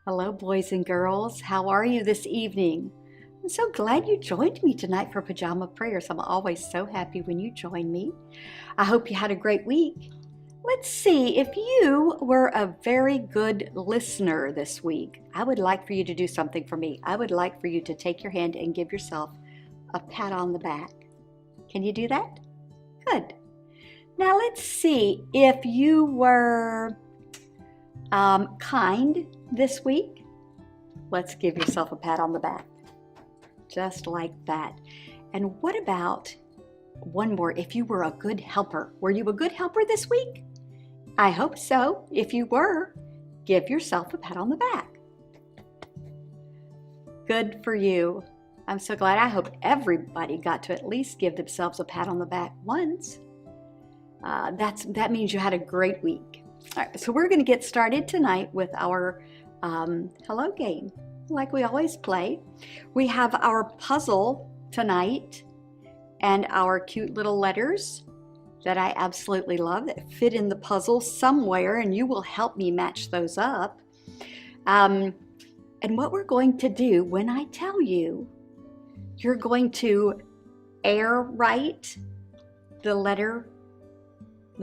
Hello, boys and girls. How are you this evening? I'm so glad you joined me tonight for Pajama Prayers. I'm always so happy when you join me. I hope you had a great week. Let's see, if you were a very good listener this week, I would like for you to do something for me. I would like for you to take your hand and give yourself a pat on the back. Can you do that? Good. Now let's see, if you were kind this week, let's give yourself a pat on the back, just like that. And what about one more? If you were a good helper, were you a good helper this week? I hope so. If you were, give yourself a pat on the back. Good for you. I'm so glad. I hope everybody got to at least give themselves a pat on the back once. That means you had a great week. All right, so we're going to get started tonight with our hello game, like we always play. We have our puzzle tonight and our cute little letters that I absolutely love that fit in the puzzle somewhere, and you will help me match those up. And what we're going to do, when I tell you, you're going to air write the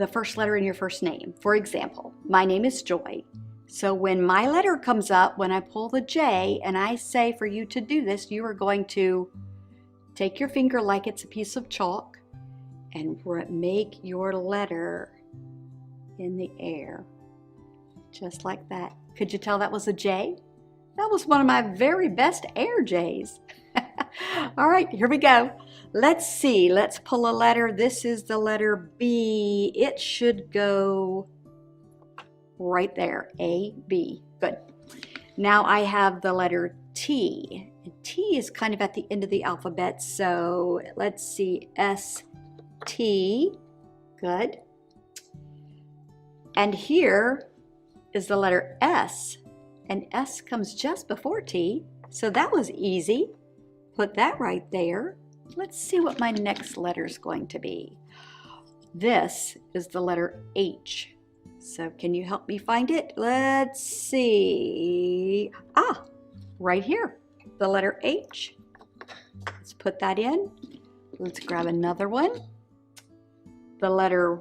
first letter in your first name. For example, my name is Joy. So when my letter comes up, when I pull the J and I say for you to do this, you are going to take your finger like it's a piece of chalk and make your letter in the air, just like that. Could you tell that was a J? That was one of my very best air J's. All right, here we go. Let's see, let's pull a letter. This is the letter B. It should go right there, A, B. Good. Now I have the letter T. T is kind of at the end of the alphabet, so let's see, S, T. Good. And here is the letter S, and S comes just before T, so that was easy. Put that right there. Let's see what my next letter is going to be. This is the letter H. So can you help me find it? Let's see. Right here, the letter H. Let's put that in. Let's grab another one. The letter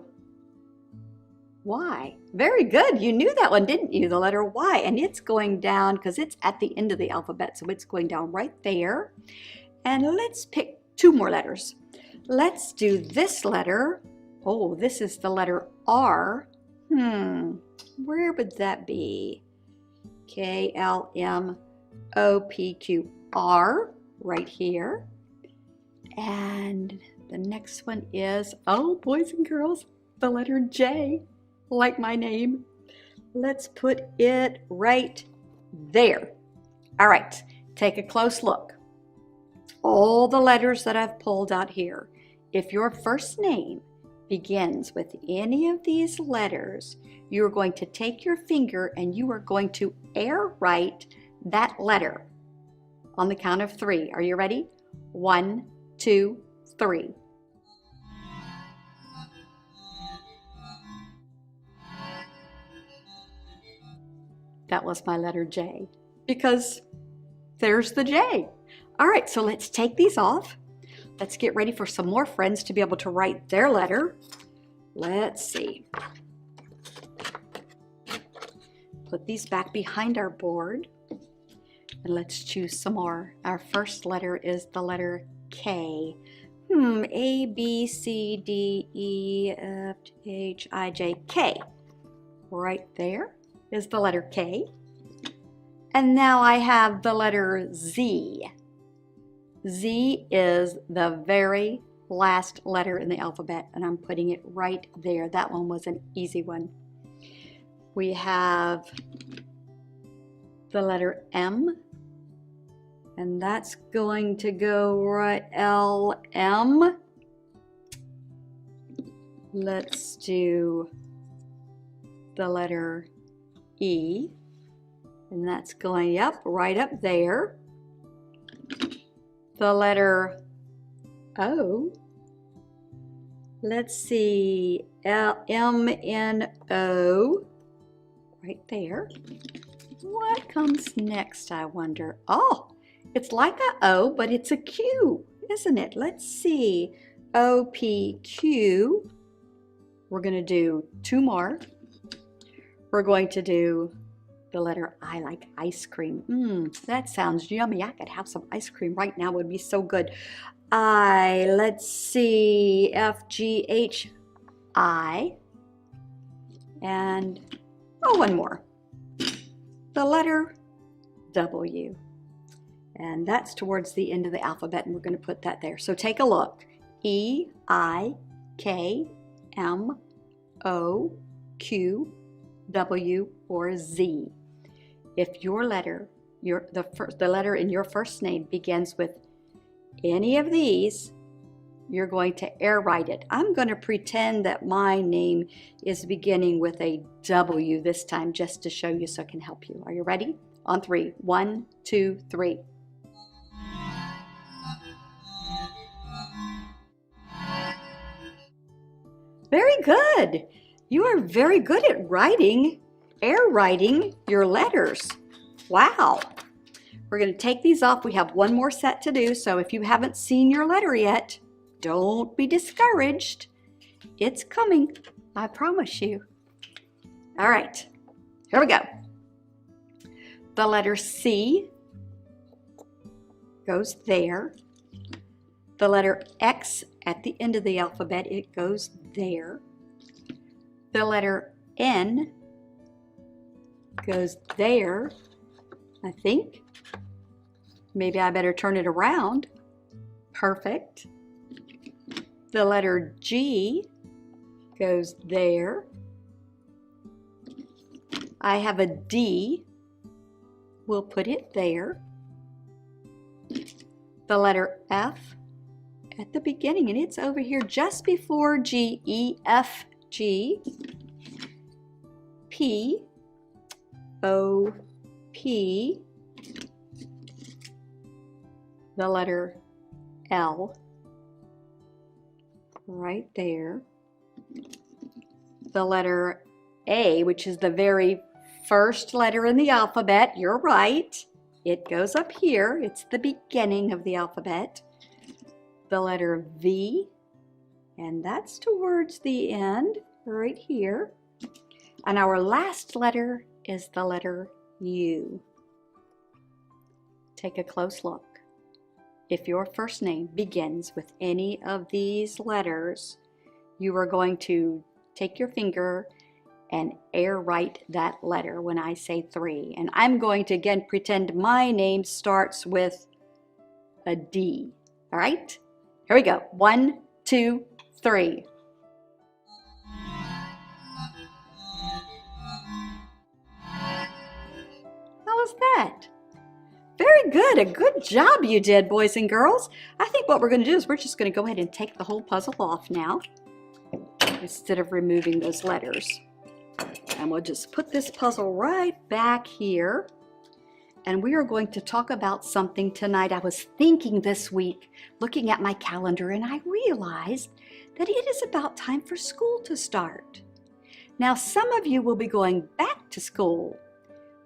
Y. Very good. You knew that one, didn't you? The letter Y. And it's going down because it's at the end of the alphabet. So it's going down right there. And let's pick two more letters. Let's do this letter. Oh, this is the letter R. Where would that be? K-L-M-O-P-Q. R, right here. And the next one is, oh, boys and girls, the letter J, like my name. Let's put it right there. All right, take a close look. All the letters that I've pulled out here, if your first name begins with any of these letters, you're going to take your finger and you are going to air write that letter on the count of 3. Are you ready? 1, 2, 3. That was my letter J, because there's the J. All right, so let's take these off. Let's get ready for some more friends to be able to write their letter. Let's see. put these back behind our board. And let's choose some more. Our first letter is the letter K. A, B, C, D, E, F, H, I, J, K. Right there is the letter K. And now I have the letter Z. Z is the very last letter in the alphabet, and I'm putting it right there. That one was an easy one. We have the letter M, and that's going to go right, L, M. Let's do the letter E, and that's going, yep, right up there. The letter O, let's see, M, N, O, right there. What comes next, I wonder? Oh, it's like a O, but it's a Q, isn't it? Let's see, O, P, Q. We're going to do two more. We're going to do the letter I, like ice cream. That sounds yummy. I could have some ice cream right now. It would be so good. I, let's see, F, G, H, I. And, oh, one more. The letter W. And that's towards the end of the alphabet, and we're going to put that there. So take a look. E, I, K, M, O, Q, W, or Z. If your letter, the letter in your first name begins with any of these, you're going to air write it. I'm going to pretend that my name is beginning with a W this time, just to show you so I can help you. Are you ready? On three. 1, 2, 3. Very good. You are very good at air writing your letters. Wow. We're going to take these off. We have one more set to do, so if you haven't seen your letter yet, don't be discouraged. It's coming, I promise you. All right, here we go. The letter C goes there. The letter X at the end of the alphabet, it goes there. The letter N goes there, I think. Maybe I better turn it around. Perfect. The letter G goes there. I have a D. We'll put it there. The letter F at the beginning, and it's over here just before G, E, F, G. P, O, P. The letter L, right there. The letter A, which is the very first letter in the alphabet, you're right. It goes up here. It's the beginning of the alphabet. The letter V, and that's towards the end, right here. And our last letter is the letter U. Take a close look. If your first name begins with any of these letters, you are going to take your finger and air write that letter when I say 3. And I'm going to again pretend my name starts with a D. All right? Here we go. 1, 2, 3. How was that? Very good. A good job you did, boys and girls. I think what we're going to do is we're just going to go ahead and take the whole puzzle off now instead of removing those letters. And we'll just put this puzzle right back here. And we are going to talk about something tonight. I was thinking this week, looking at my calendar, and I realized that it is about time for school to start. Now, some of you will be going back to school,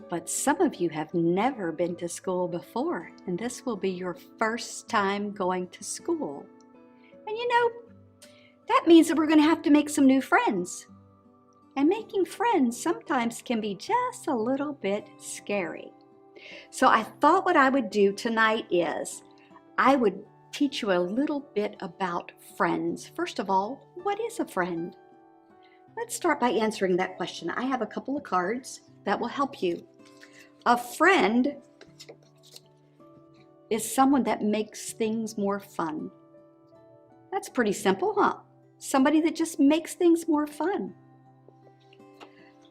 but some of you have never been to school before, and this will be your first time going to school. And you know, that means that we're going to have to make some new friends. And making friends sometimes can be just a little bit scary. So I thought what I would do tonight is I would teach you a little bit about friends. First of all, what is a friend? Let's start by answering that question. I have a couple of cards that will help you. A friend is someone that makes things more fun. That's pretty simple, huh? Somebody that just makes things more fun.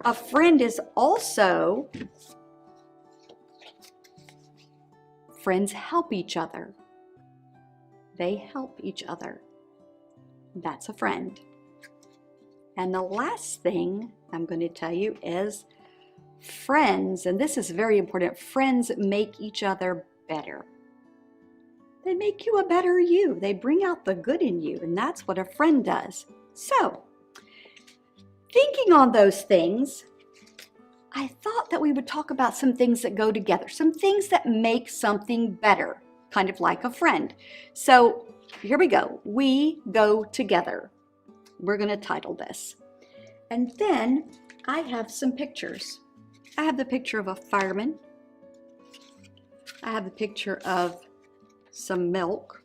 A friend is also, friends help each other. They help each other. That's a friend. And the last thing I'm going to tell you is friends, and this is very important, friends make each other better. They make you a better you. They bring out the good in you, and that's what a friend does. So, thinking on those things, I thought that we would talk about some things that go together, some things that make something better, kind of like a friend. So, here we go. We go together. We're going to title this. And then I have some pictures. I have the picture of a fireman. I have the picture of some milk,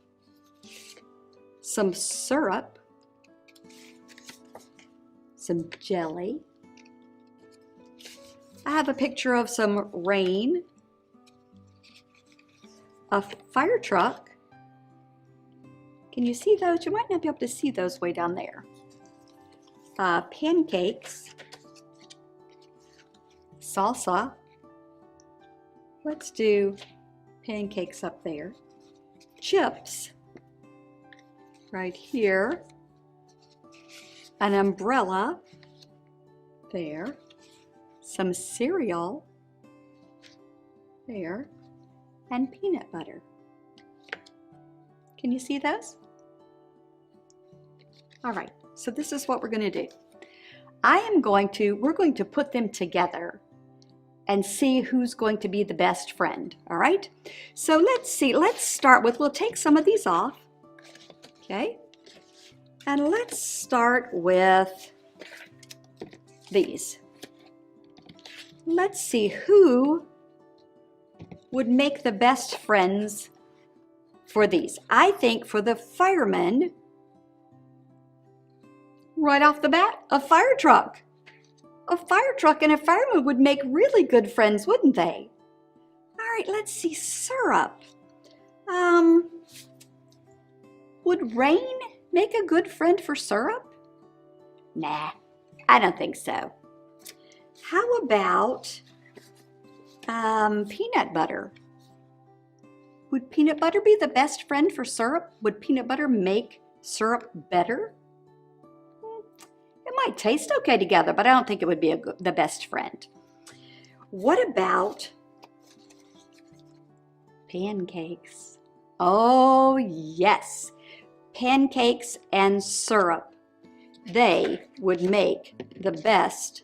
some syrup, some jelly. I have a picture of some rain, a fire truck. Can you see those? You might not be able to see those way down there. Pancakes, salsa. Let's do pancakes up there. Chips right here, an umbrella there, some cereal there, and peanut butter. Can you see those? All right, so this is what we're going to do. We're going to put them together and see who's going to be the best friend, all right? So let's see, we'll take some of these off, okay? And let's start with these. Let's see who would make the best friends for these. I think for the fireman, right off the bat, a fire truck. A fire truck and a fireman would make really good friends, wouldn't they? All right, let's see, syrup. Would rain make a good friend for syrup? Nah, I don't think so. How about peanut butter? Would peanut butter be the best friend for syrup? Would peanut butter make syrup better? It might taste okay together, but I don't think it would be the best friend. What about pancakes? Oh, yes. Pancakes and syrup. They would make the best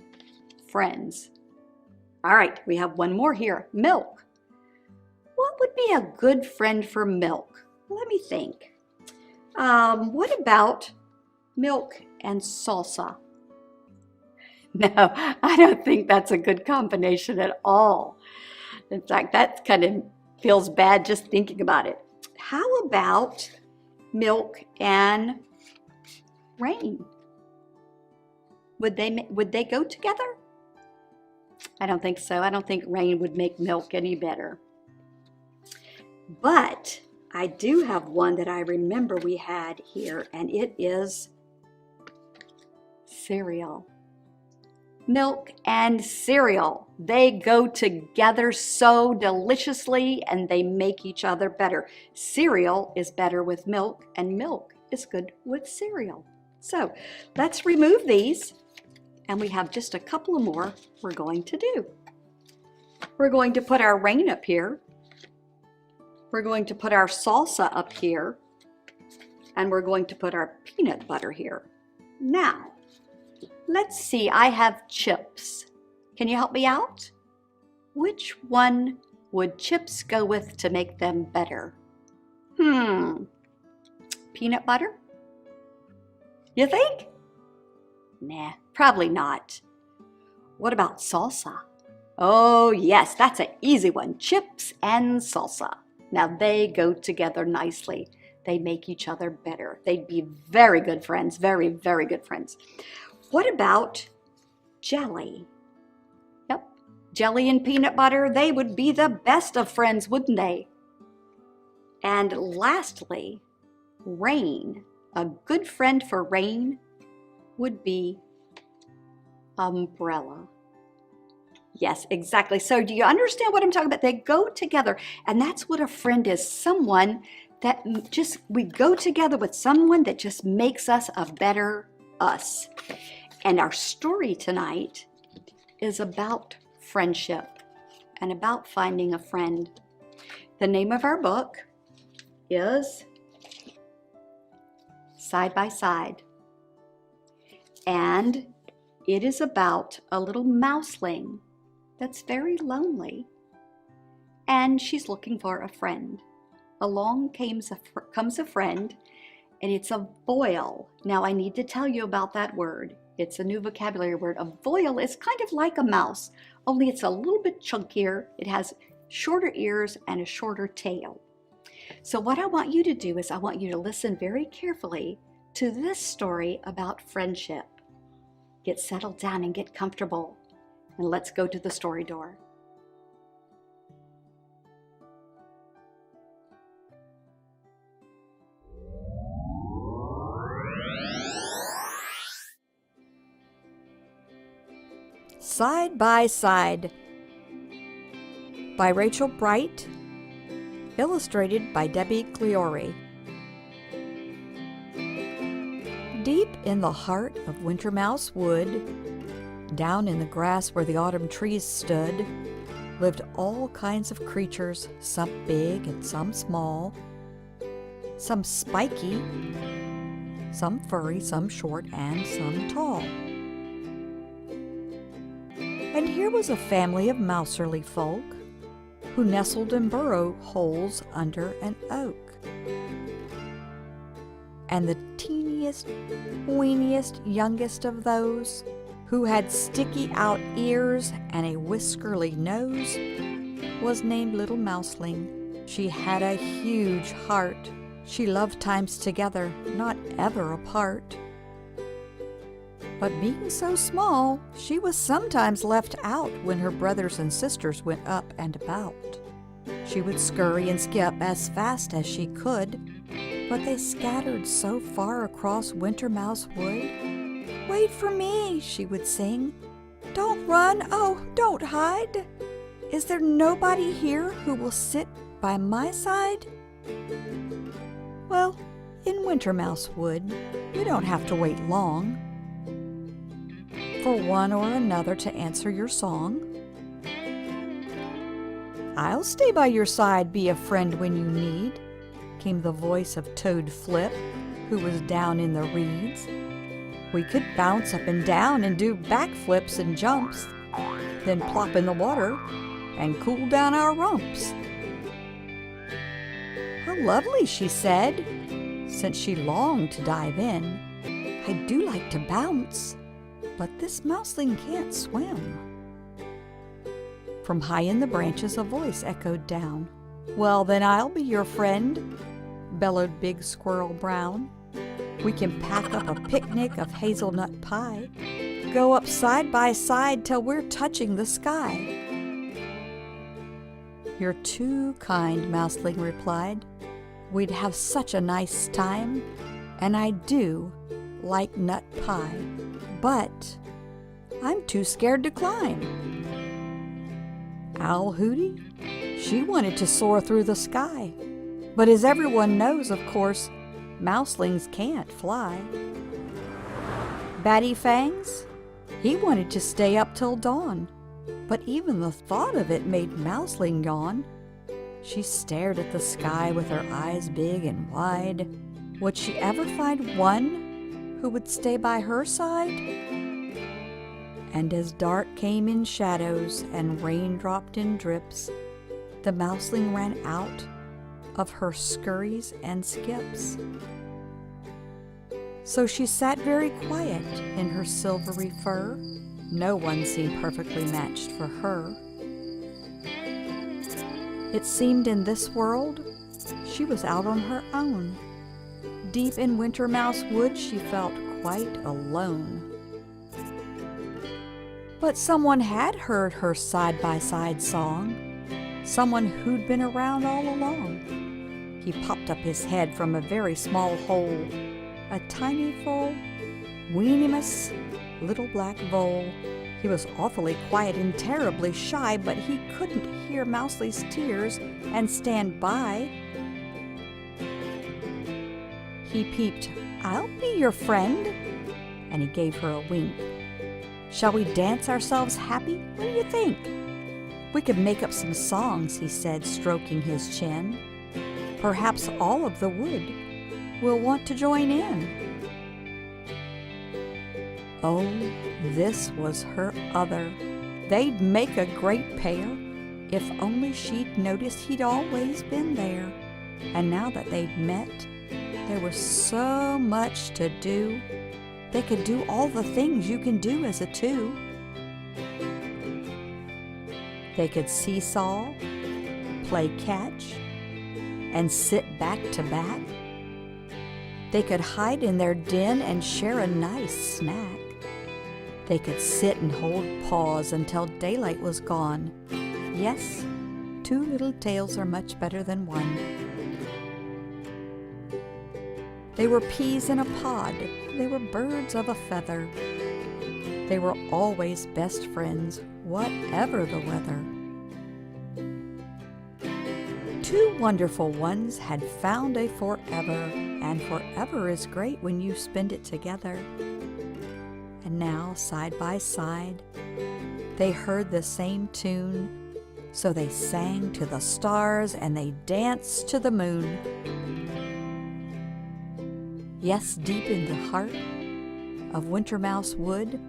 friends. All right, we have one more here. Milk. What would be a good friend for milk? Let me think. What about milk and salsa? No, I don't think that's a good combination at all. In fact, that kind of feels bad just thinking about it. How about milk and rain? Would they go together? I don't think so. I don't think rain would make milk any better. But I do have one that I remember we had here, and it is cereal. Milk and cereal. They go together so deliciously and they make each other better. Cereal is better with milk and milk is good with cereal. So let's remove these and we have just a couple of more we're going to do. We're going to put our rain up here. We're going to put our salsa up here and we're going to put our peanut butter here. Now, let's see, I have chips. Can you help me out? Which one would chips go with to make them better? Peanut butter? You think? Nah, Probably not. What about salsa? Oh yes, that's an easy one. Chips and salsa. Now they go together nicely. They make each other better. They'd be very good friends, very, very good friends. What about jelly? Yep, jelly and peanut butter, they would be the best of friends, wouldn't they? And lastly, rain. A good friend for rain would be umbrella. Yes, exactly. So do you understand what I'm talking about? They go together, and that's what a friend is. Someone that we go together with someone that just makes us a better us. And our story tonight is about friendship and about finding a friend. The name of our book is Side by Side. And it is about a little mouseling that's very lonely, and she's looking for a friend. Along comes a friend, and it's a voyle. Now I need to tell you about that word. It's a new vocabulary word. A voyle is kind of like a mouse, only it's a little bit chunkier. It has shorter ears and a shorter tail. So what I want you to do is I want you to listen very carefully to this story about friendship. Get settled down and get comfortable. And let's go to the story door. Side by Side by Rachel Bright, illustrated by Debbie Cleore. Deep in the heart of Winter Mouse Wood, down in the grass where the autumn trees stood, lived all kinds of creatures, some big and some small, some spiky, some furry, some short, and some tall. And here was a family of mouserly folk who nestled in burrow holes under an oak. And the teeniest, weeniest, youngest of those, who had sticky out ears and a whiskerly nose, was named Little Mouseling. She had a huge heart. She loved times together, not ever apart. But being so small, she was sometimes left out when her brothers and sisters went up and about. She would scurry and skip as fast as she could, but they scattered so far across Winter Mouse Wood. "Wait for me," she would sing. "Don't run, oh, don't hide. Is there nobody here who will sit by my side?" Well, in Winter Mouse Wood, you don't have to wait long for one or another to answer your song. "I'll stay by your side, be a friend when you need," came the voice of Toad Flip, who was down in the reeds. "We could bounce up and down and do backflips and jumps, then plop in the water and cool down our rumps." "How lovely," she said, since she longed to dive in. "I do like to bounce, but this mouseling can't swim." From high in the branches a voice echoed down. "Well, then I'll be your friend," bellowed Big Squirrel Brown. "We can pack up a picnic of hazelnut pie, go up side by side till we're touching the sky." "You're too kind," Mouseling replied. "We'd have such a nice time, and I do like nut pie, but I'm too scared to climb." Owl Hooty, she wanted to soar through the sky, but as everyone knows, of course, mouselings can't fly. Batty Fangs, he wanted to stay up till dawn, but even the thought of it made Mouseling yawn. She stared at the sky with her eyes big and wide. Would she ever find one who would stay by her side? And as dark came in shadows and rain dropped in drips, the mouseling ran out of her scurries and skips. So she sat very quiet in her silvery fur. No one seemed perfectly matched for her. It seemed in this world she was out on her own. Deep in Winter Mouse Wood she felt quite alone. But someone had heard her side-by-side song, someone who'd been around all along. He popped up his head from a very small hole, a tiny full, weenimus little black vole. He was awfully quiet and terribly shy, but he couldn't hear Mousely's tears and stand by. He peeped, "I'll be your friend," and he gave her a wink. "Shall we dance ourselves happy? What do you think?" "We could make up some songs," he said, stroking his chin. "Perhaps all of the wood will want to join in." Oh, this was her other. They'd make a great pair. If only she'd noticed he'd always been there. And now that they'd met, there was so much to do. They could do all the things you can do as a two. They could seesaw, play catch, and sit back to back. They could hide in their den and share a nice snack. They could sit and hold paws until daylight was gone. Yes, two little tails are much better than one. They were peas in a pod. They were birds of a feather. They were always best friends, whatever the weather. Two wonderful ones had found a forever, and forever is great when you spend it together. And now, side by side, they heard the same tune, so they sang to the stars and they danced to the moon. Yes, deep in the heart of Winter Mouse Wood,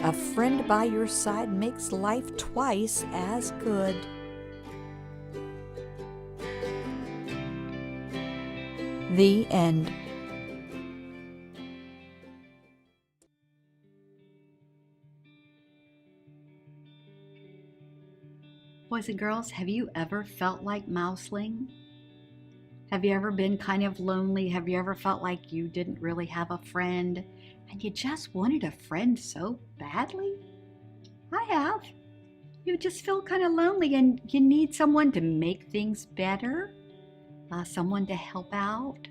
a friend by your side makes life twice as good. The end. Boys and girls, have you ever felt like Mouseling? Have you ever been kind of lonely? Have you ever felt like you didn't really have a friend and you just wanted a friend so badly? I have. You just feel kind of lonely and you need someone to make things better, someone to help out,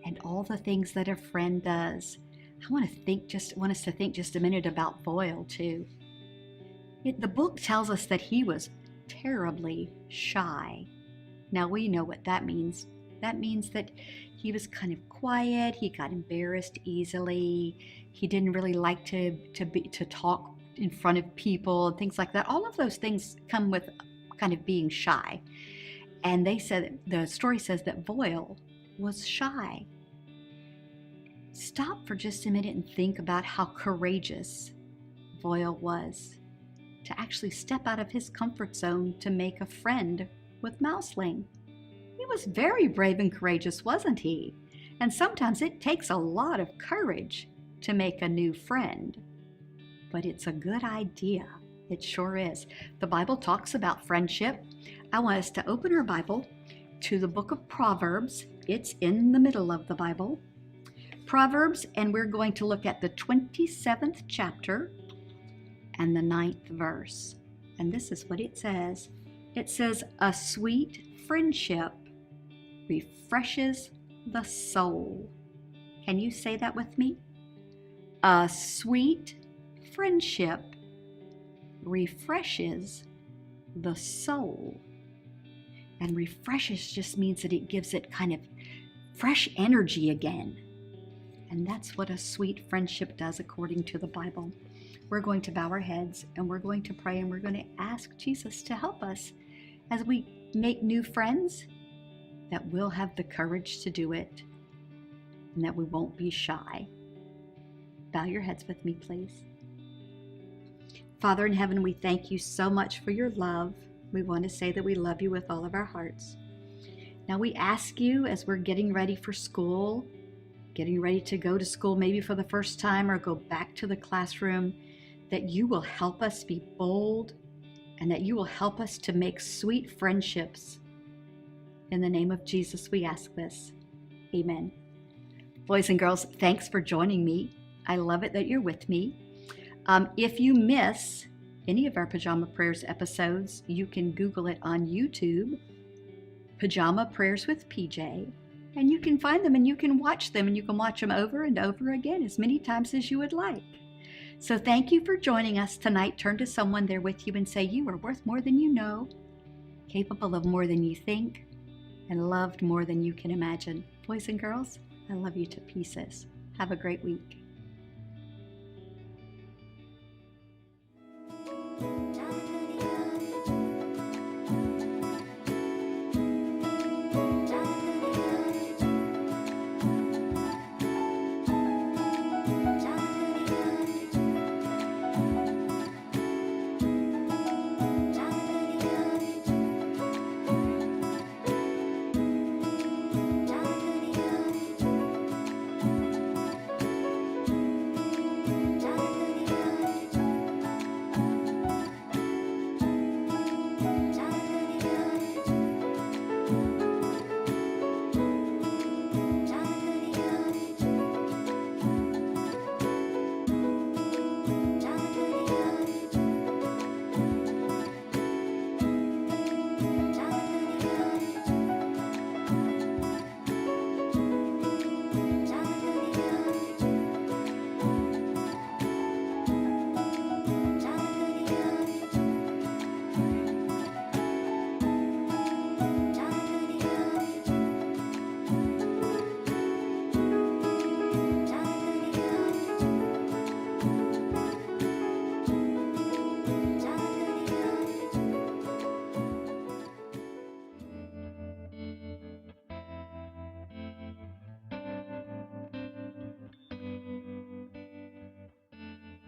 and all the things that a friend does. I want us to think just a minute about Voyle too. The book tells us that he was terribly shy. Now we know what that means. That means that he was kind of quiet, he got embarrassed easily, he didn't really like to talk in front of people and things like that. All of those things come with kind of being shy. And the story says that Voyle was shy. Stop for just a minute and think about how courageous Voyle was to actually step out of his comfort zone to make a friend with Mouseling. He was very brave and courageous, wasn't he? And sometimes it takes a lot of courage to make a new friend. But it's a good idea. It sure is. The Bible talks about friendship. I want us to open our Bible to the book of Proverbs. It's in the middle of the Bible. Proverbs, and we're going to look at the 27th chapter and the 9th verse. And this is what it says. It says, "A sweet friendship refreshes the soul." Can you say that with me? A sweet friendship refreshes the soul. And refreshes just means that it gives it kind of fresh energy again. And that's what a sweet friendship does according to the Bible. We're going to bow our heads and we're going to pray and we're going to ask Jesus to help us as we make new friends, that we'll have the courage to do it and that we won't be shy. Bow your heads with me, please. Father in heaven, we thank you so much for your love. We want to say that we love you with all of our hearts. Now we ask you, as we're getting ready for school, getting ready to go to school, maybe for the first time, or go back to the classroom, that you will help us be bold and that you will help us to make sweet friendships. In the name of Jesus, we ask this. Amen. Boys and girls, thanks for joining me. I love it that you're with me. If you miss any of our Pajama Prayers episodes, you can Google it on YouTube, Pajama Prayers with PJ, and you can find them and you can watch them, and you can watch them over and over again as many times as you would like. So thank you for joining us tonight. Turn to someone there with you and say, you are worth more than you know, capable of more than you think, and loved more than you can imagine. Boys and girls, I love you to pieces. Have a great week.